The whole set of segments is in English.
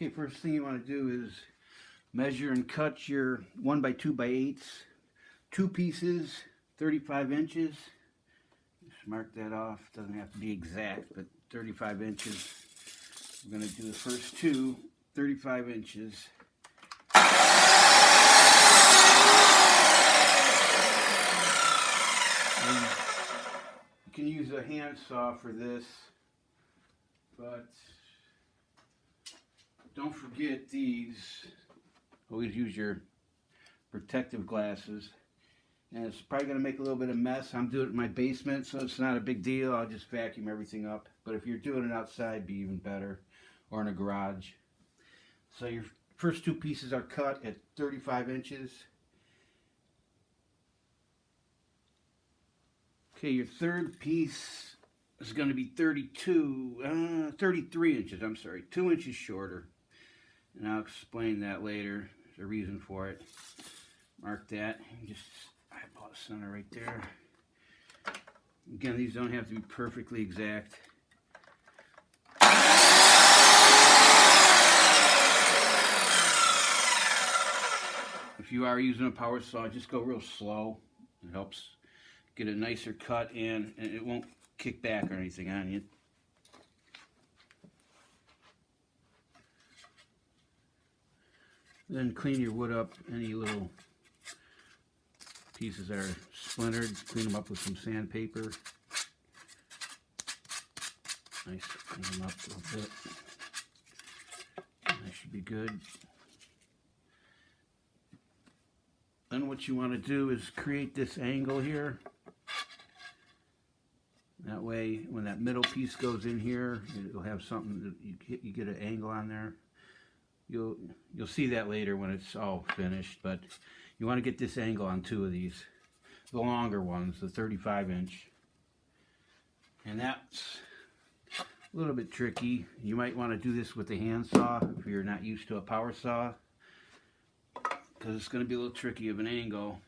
Okay, first thing you want to do is measure and cut your 1 by 2 by 8s, 2 pieces, 35 inches. Just mark that off. Doesn't have to be exact, but 35 inches. We're going to do the first two, 35 inches. And you can use a handsaw for this, but don't forget these. Always use your protective glasses. And it's probably going to make a little bit of mess. I'm doing it in my basement, so it's not a big deal. I'll just vacuum everything up. But if you're doing it outside, it'd be even better. Or in a garage. So your first two pieces are cut at 35 inches. Okay, your third piece is going to be 33 inches. I'm sorry, 2 inches shorter. And I'll explain that later. There's a reason for it. Mark that. Just eyeball the center right there. Again, these don't have to be perfectly exact. If you are using a power saw, just go real slow. It helps get a nicer cut and it won't kick back or anything on you. Then clean your wood up. Any little pieces that are splintered, clean them up with some sandpaper. Nice, clean them up a little bit. That should be good. Then what you want to do is create this angle here. That way, when that middle piece goes in here, it'll have something that you get an angle on there. You'll see that later when it's all finished, but you want to get this angle on two of these, the longer ones, the 35 inch. And that's a little bit tricky. You might want to do this with a handsaw if you're not used to a power saw, because it's going to be a little tricky of an angle.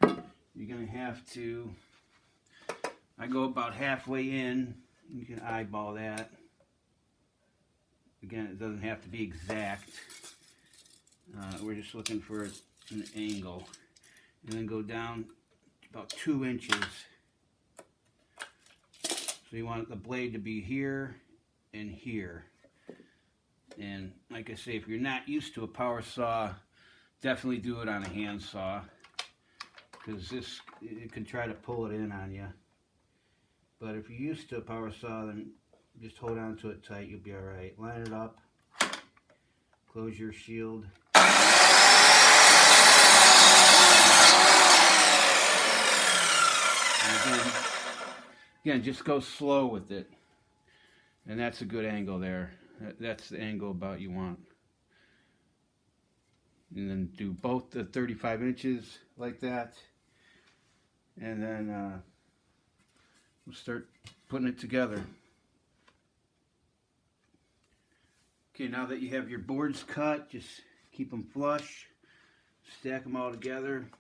You're going to have to, I go about halfway in. You can eyeball that. Again, it doesn't have to be exact. We're just looking for an angle. And then go down about 2 inches. So you want the blade to be here and here. And like I say, if you're not used to a power saw, definitely do it on a handsaw, because it can try to pull it in on you. But if you're used to a power saw, then just hold on to it tight, you'll be alright. Line it up, close your shield. And again, just go slow with it. And that's a good angle there. That's the angle about you want. And then do both the 35 inches like that. And then we'll start putting it together. Okay, now that you have your boards cut, just keep them flush. Stack them all together.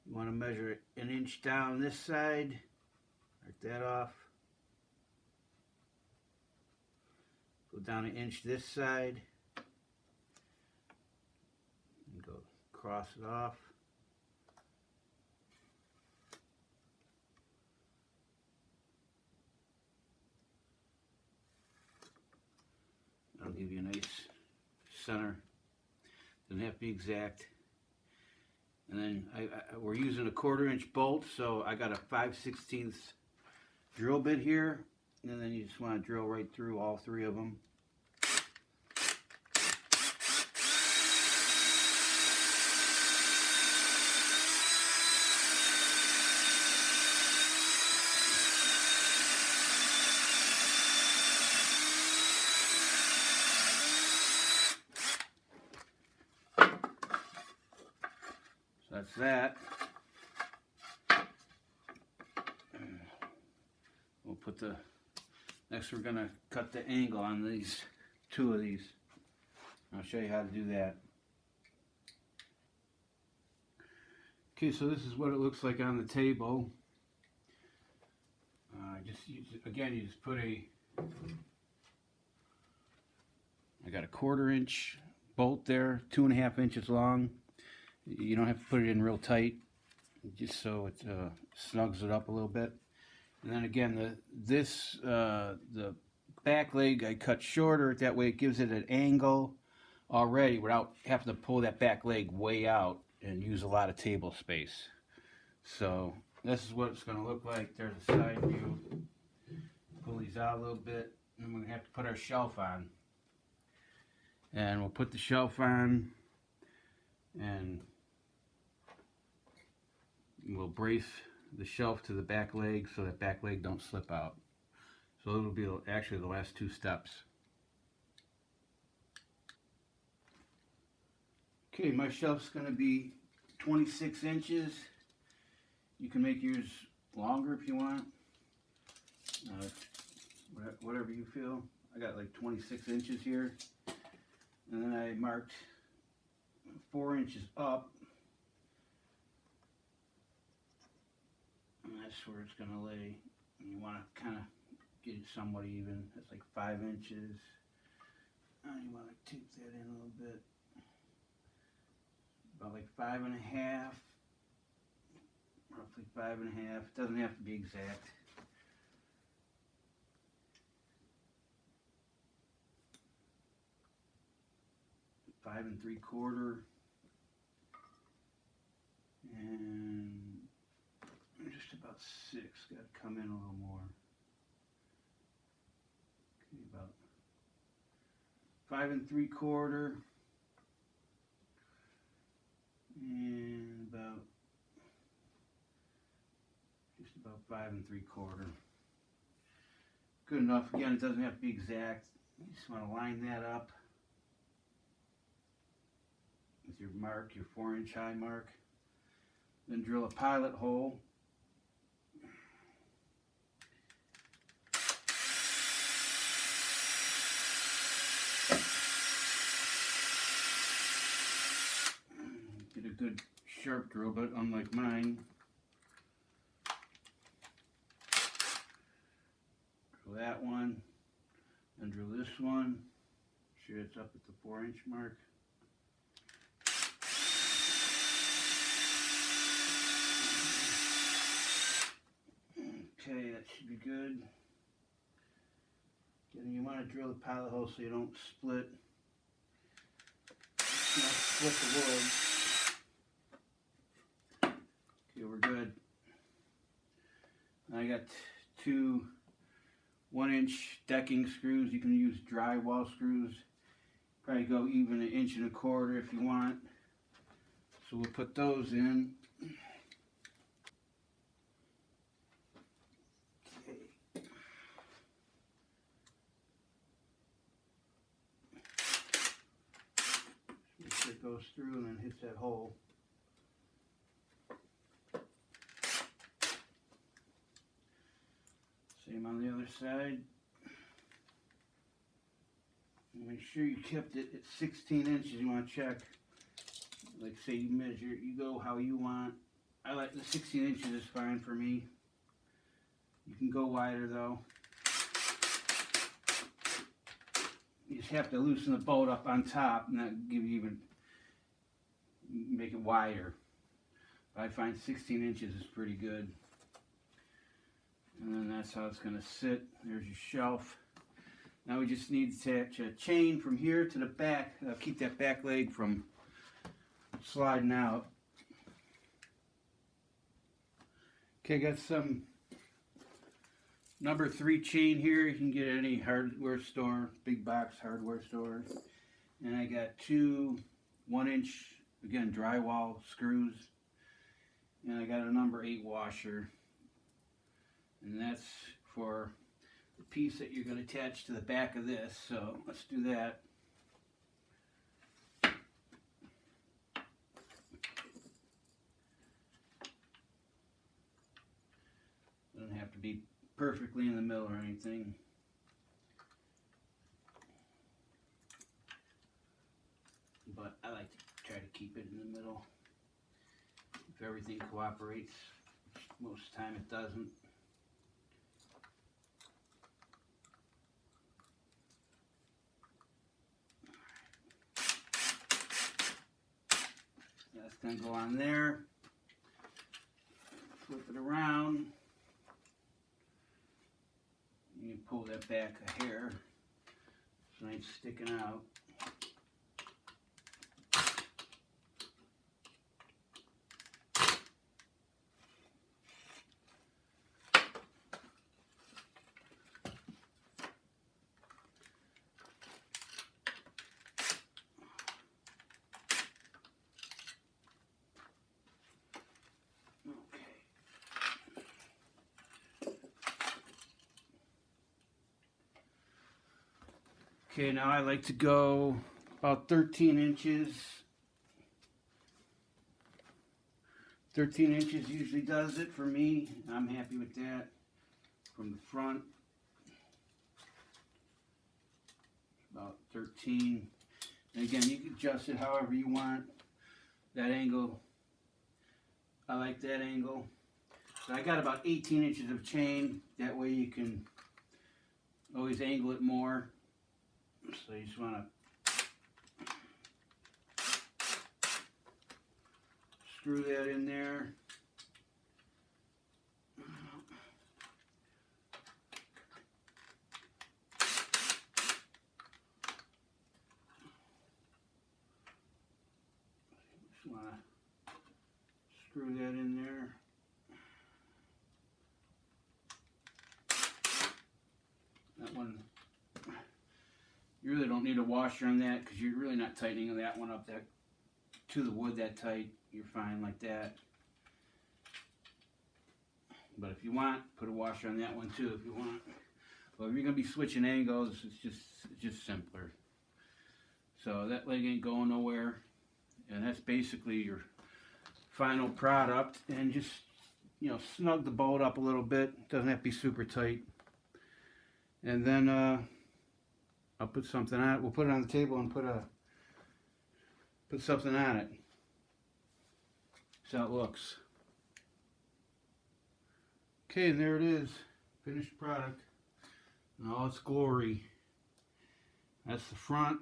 You want to measure 1 inch down this side. Mark that off. Go down 1 inch this side. And go cross it off. That'll give you a nice center. Doesn't have to be exact. And then we're using a 1/4 inch bolt, so I got a 5/16 drill bit here. And then you just want to drill right through all 3 of them. So that's that. We'll put the, next we're going to cut the angle on these, 2 of these. I'll show you how to do that. Okay, so this is what it looks like on the table. Just use, again, you just put a I got a 1/4 inch bolt there, 2.5 inches long. You don't have to put it in real tight, just so it snugs it up a little bit. And then again, the back leg I cut shorter. That way it gives it an angle already without having to pull that back leg way out and use a lot of table space. So this is what it's going to look like. There's a side view. Pull these out a little bit, and we're going to have to put our shelf on. And we'll put the shelf on, and we'll brace the shelf to the back leg so that back leg don't slip out. So it'll be actually the last 2 steps. Okay, my shelf's going to be 26 inches. You can make yours longer if you want. Whatever you feel. I got like 26 inches here. And then I marked 4 inches up. And that's where it's going to lay. And you want to kind of get it somewhat even. That's like 5 inches. And you want to tape that in a little bit. About like 5.5. Roughly 5.5. It doesn't have to be exact. Five and 3/4, and just about 6. Got to come in a little more. Okay, about 5 and 3/4, and just about 5 and 3/4. Good enough. Again, it doesn't have to be exact. You just want to line that up with your mark, your 4-inch high mark. Then drill a pilot hole. Get a good sharp drill, but unlike mine, drill that one, and drill this one. Sure it's up at the 4-inch mark. Okay, that should be good. And you want to drill the pilot hole so you don't split. Not split the wood. Okay, we're good. I got 2 1-inch decking screws. You can use drywall screws. Probably go even 1 1/4 inches if you want. So we'll put those in. Make sure it goes through and then hits that hole. Same on the other side. Make sure you kept it at 16 inches. You want to check. Like say you measure, you go how you want. I like the 16 inches is fine for me. You can go wider though. You just have to loosen the bolt up on top and that give you even, make it wider. But I find 16 inches is pretty good. And then that's how it's going to sit. There's your shelf. Now we just need to attach a chain from here to the back. Keep that back leg from sliding out. Okay, got some number 3 chain here. You can get at any hardware store, big box hardware store. And I got 2 1-inch, again, drywall screws. And I got a number 8 washer. And that's for the piece that you're going to attach to the back of this. So let's do that. Doesn't have to be perfectly in the middle or anything. But I like to try to keep it in the middle. If everything cooperates, most of the time it doesn't. Then go on there, flip it around, you pull that back a hair so it ain't sticking out. Okay, now I like to go about 13 inches. 13 inches usually does it for me. I'm happy with that. From the front, about 13. And again, you can adjust it however you want. That angle, I like that angle. So I got about 18 inches of chain. That way you can always angle it more. So you just want to screw that in there. Just want to screw that in there. That one, you really don't need a washer on that because you're really not tightening that one up that to the wood that tight. You're fine like that. But if you want, put a washer on that one too if you want. But if you're gonna be switching angles, it's just simpler. So that leg ain't going nowhere, and that's basically your final product. And just, you know, snug the bolt up a little bit. Doesn't have to be super tight. And then I'll put something on it. We'll put it on the table and put something on it. So it looks. Okay, and there it is. Finished product in all its glory. That's the front.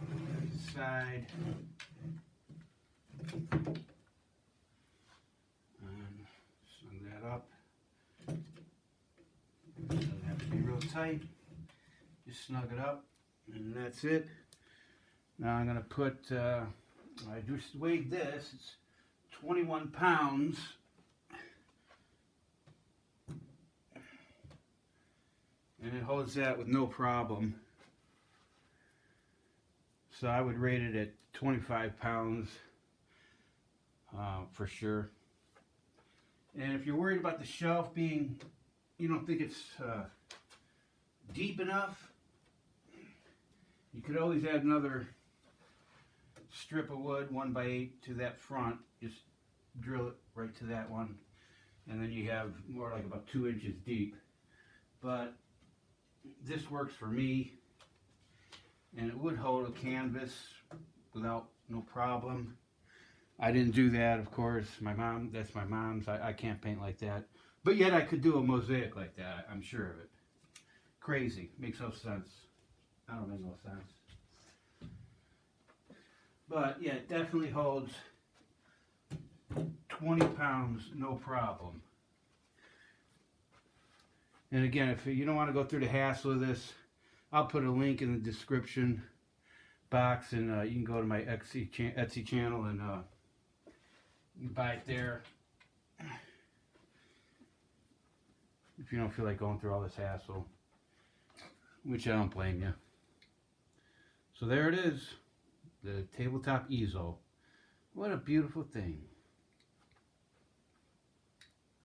The side. And snug that up. Doesn't have to be real tight. Just snug it up, and that's it. Now I'm going to put, I just weighed this, it's 21 pounds. And it holds that with no problem. So I would rate it at 25 pounds for sure. And if you're worried about the shelf being, you don't think it's deep enough, you could always add another strip of wood, 1x8, to that front. Just drill it right to that one, and then you have more like about 2 inches deep. But this works for me, and it would hold a canvas without no problem. I didn't do that, of course. My mom, that's my mom's. I can't paint like that. But yet I could do a mosaic like that, I'm sure of it. Crazy. Makes no sense. I don't make no sense. But yeah, it definitely holds 20 pounds, no problem. And again, if you don't want to go through the hassle of this, I'll put a link in the description box, and you can go to my Etsy channel and you can buy it there. If you don't feel like going through all this hassle, which I don't blame you. So there it is, the tabletop easel. What a beautiful thing.